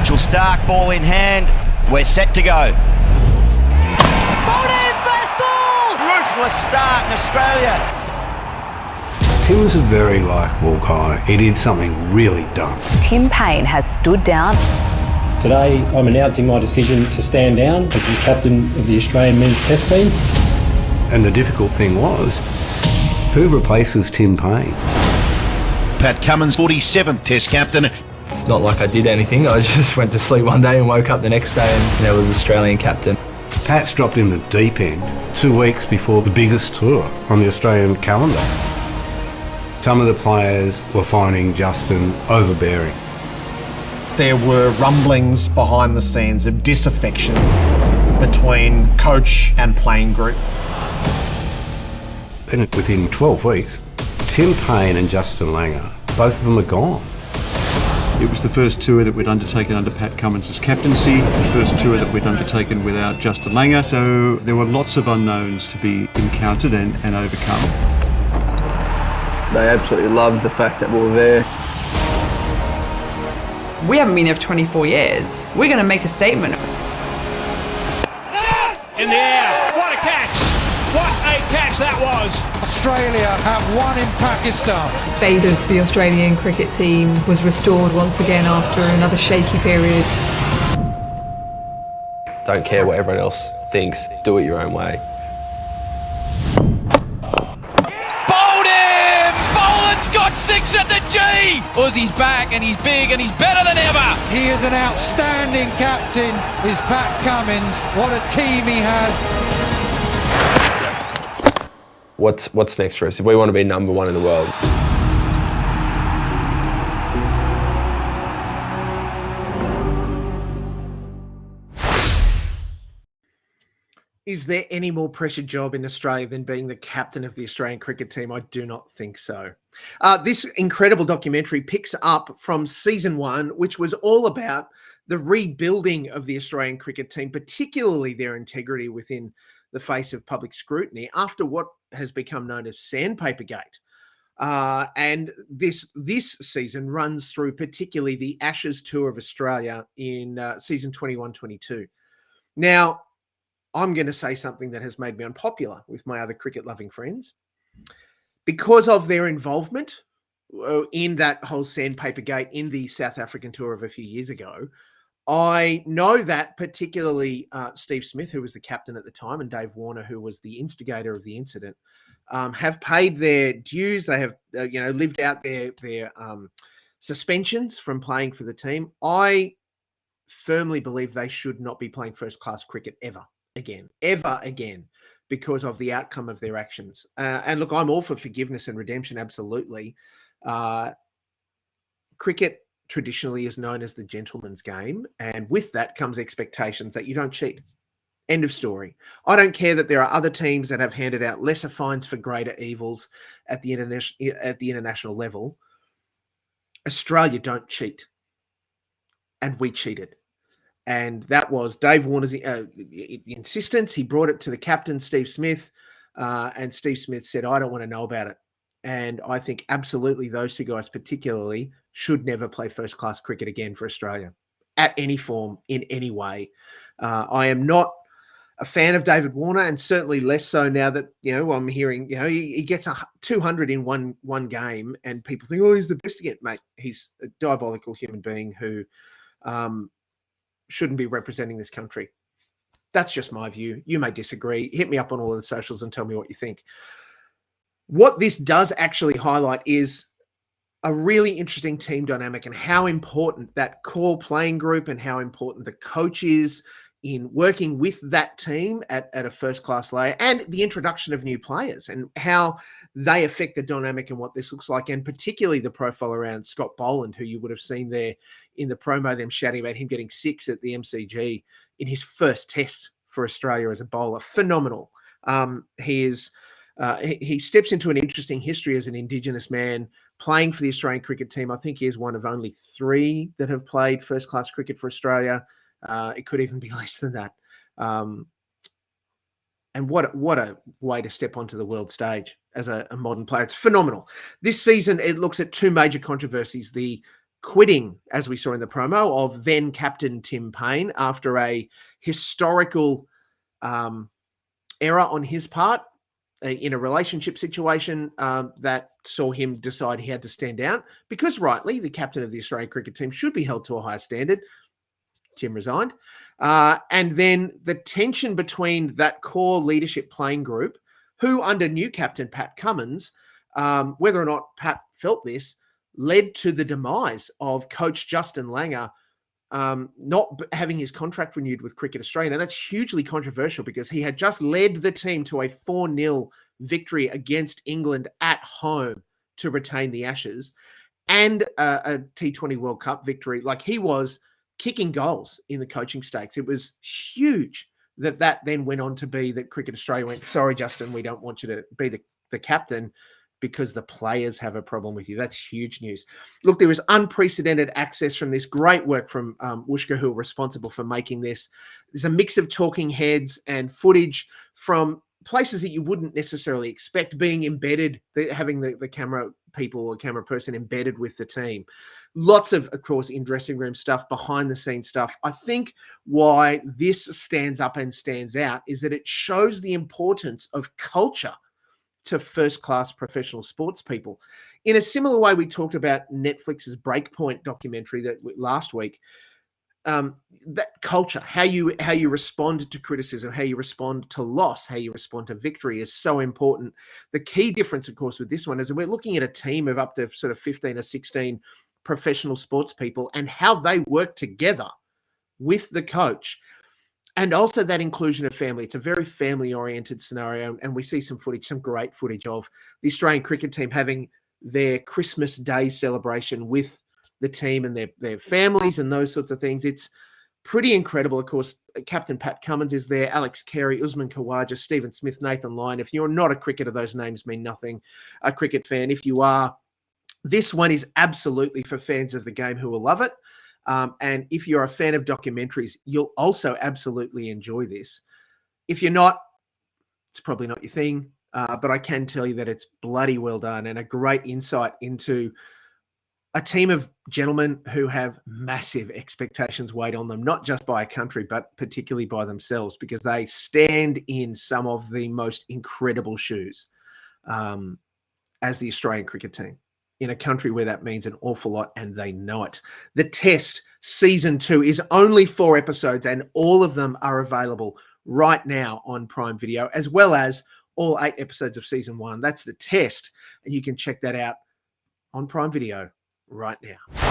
Mitchell Starc, ball in hand. We're set to go. Bowled in, first ball! Ruthless start in Australia. Tim's a very likeable guy. He did something really dumb. Tim Payne has stood down. Today, I'm announcing my decision to stand down as the captain of the Australian men's test team. And the difficult thing was, who replaces Tim Payne? Pat Cummins, 47th test captain. It's not like I did anything. I just went to sleep one day and woke up the next day and there was Australian captain. Pat's dropped in the deep end 2 weeks before the biggest tour on the Australian calendar. Some of the players were finding Justin overbearing. There were rumblings behind the scenes of disaffection between coach and playing group. Then within 12 weeks, Tim Payne and Justin Langer, both of them are gone. It was the first tour that we'd undertaken under Pat Cummins' captaincy, the first tour that we'd undertaken without Justin Langer, so there were lots of unknowns to be encountered and overcome. They absolutely loved the fact that we were there. We haven't been there for 24 years. We're going to make a statement. In the air, what a catch! What a catch that was! Australia have won in Pakistan. Faith of the Australian cricket team was restored once again after another shaky period. Don't care what everyone else thinks, do it your own way. Got 6 at the G! Uzi's back and he's big and he's better than ever! He is an outstanding captain, is Pat Cummins. What a team he has. What's next for us? If we want to be number one in the world. Is there any more pressured job in Australia than being the captain of the Australian cricket team? I do not think so. This incredible documentary picks up from season 1, which was all about the rebuilding of the Australian cricket team, particularly their integrity within the face of public scrutiny after what has become known as Sandpapergate. And this season runs through particularly the Ashes Tour of Australia in season 21-22. Now, I'm going to say something that has made me unpopular with my other cricket-loving friends. Because of their involvement in that whole Sandpapergate in the South African tour of a few years ago, I know that particularly Steve Smith, who was the captain at the time, and Dave Warner, who was the instigator of the incident, have paid their dues. They have, lived out their suspensions from playing for the team. I firmly believe they should not be playing first-class cricket ever again, because of the outcome of their actions. And look, I'm all for forgiveness and redemption, absolutely. Cricket traditionally is known as the gentleman's game, and with that comes expectations that you don't cheat. End of story. I don't care that there are other teams that have handed out lesser fines for greater evils at the international level. Australia don't cheat, and we cheated. And that was Dave Warner's insistence. He brought it to the captain, Steve Smith, and Steve Smith said, I don't want to know about it. And I think absolutely those two guys particularly should never play first-class cricket again for Australia at any form, in any way. I am not a fan of David Warner, and certainly less so now that, I'm hearing, he gets 200 in one game and people think, oh, he's the best again. Mate, he's a diabolical human being who shouldn't be representing this country. That's just my view. You may disagree. Hit me up on all of the socials and tell me what you think. What this does actually highlight is a really interesting team dynamic and how important that core playing group and how important the coach is in working with that team at a first-class layer, and the introduction of new players and how they affect the dynamic and what this looks like, and particularly the profile around Scott Boland, who you would have seen there in the promo, them shouting about him getting 6 at the MCG in his first test for Australia as a bowler. Phenomenal. He steps into an interesting history as an Indigenous man playing for the Australian cricket team. I think he is one of only 3 that have played first-class cricket for Australia. It could even be less than that. And what a way to step onto the world stage as a modern player. It's phenomenal. This season, it looks at 2 major controversies: the quitting, as we saw in the promo, of then captain Tim Payne after a historical error on his part in a relationship situation that saw him decide he had to stand down, because rightly the captain of the Australian cricket team should be held to a higher standard. Tim resigned. And then the tension between that core leadership playing group, who under new captain Pat Cummins, whether or not Pat felt this, led to the demise of coach Justin Langer not having his contract renewed with Cricket Australia. Now, that's hugely controversial because he had just led the team to a 4-0 victory against England at home to retain the Ashes and a T20 World Cup victory. Like, he was kicking goals in the coaching stakes. It was huge that then went on to be that Cricket Australia went, sorry, Justin, we don't want you to be the captain because the players have a problem with you. That's huge news. Look, there was unprecedented access from this. Great work from Wooshka, who are responsible for making this. There's a mix of talking heads and footage from places that you wouldn't necessarily expect being embedded, having the camera people or camera person embedded with the team. Lots of course, in dressing room stuff, behind the scenes stuff. I think why this stands up and stands out is that it shows the importance of culture to first-class professional sports people. In a similar way, we talked about Netflix's Breakpoint documentary last week. That culture, how you respond to criticism, how you respond to loss, how you respond to victory is so important. The key difference, of course, with this one is that we're looking at a team of up to sort of 15 or 16 professional sports people and how they work together with the coach. And also that inclusion of family. It's a very family-oriented scenario, and we see some footage, some great footage of the Australian cricket team having their Christmas Day celebration with the team and their families and those sorts of things. It's pretty incredible. Of course, Captain Pat Cummins is there, Alex Carey, Usman Khawaja, Stephen Smith, Nathan Lyon. If you're not a cricketer, those names mean nothing. A cricket fan, if you are, this one is absolutely for fans of the game who will love it. And if you're a fan of documentaries, you'll also absolutely enjoy this. If you're not, it's probably not your thing. But I can tell you that it's bloody well done and a great insight into a team of gentlemen who have massive expectations weighed on them, not just by a country, but particularly by themselves, because they stand in some of the most incredible shoes as the Australian cricket team, in a country where that means an awful lot, and they know it. The Test Season 2 is only 4 episodes, and all of them are available right now on Prime Video, as well as all 8 episodes of Season 1. That's The Test, and you can check that out on Prime Video right now.